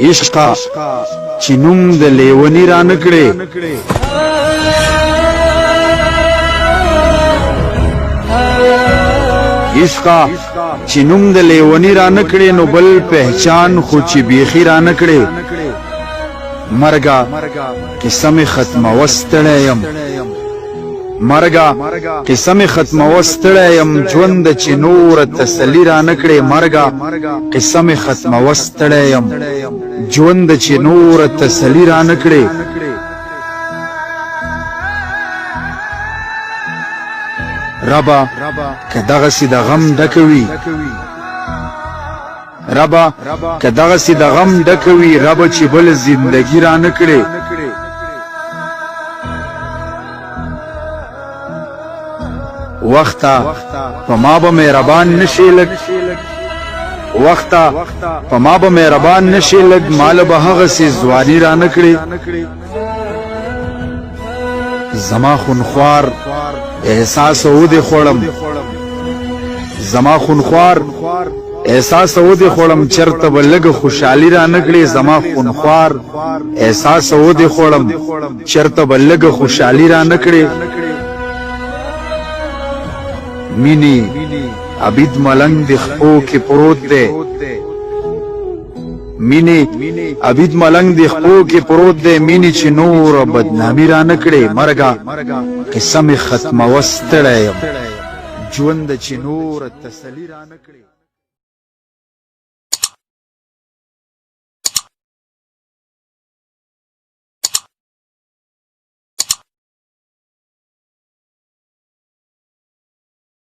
عشقا چې نوم د لیونی را نکړې عشقا چې نوم د لیونی را نکړې نو بل پہچان خو چې بیخي را نکړې مرګا قسم ختم وستړیم مرګا قسم ختم وستړیم ژوند چې نور تسلی را نکړې مرګا قسم ختم وستړیم ژوند چې نور تسلی را نکړې ربا کدغه سي د غم ډکوي ربا کدغه سي د غم ډکوي رب چې بل زندگی را نکړې وختا پما به مهربان نشي لګ وختا پما به مهربان نشي لګ مال به هغه سي ځواني را نکړې زما خونخوار احساس ودی خوړم زما خونخوار احساس ودی خوړم چرته بلګ خوشحالي را نکړې زما خونخوار احساس ودی خوړم چرته بلګ خوشحالي را نکړې مینی عبید ملنگ د خپو کې پروت دی مینی عبید ملنگ د خپو کې پروت دی مینی چې نور بدنامي را نکړې مرګا قسم ختم وستړیم ژوند چې نور تسلی را نکړې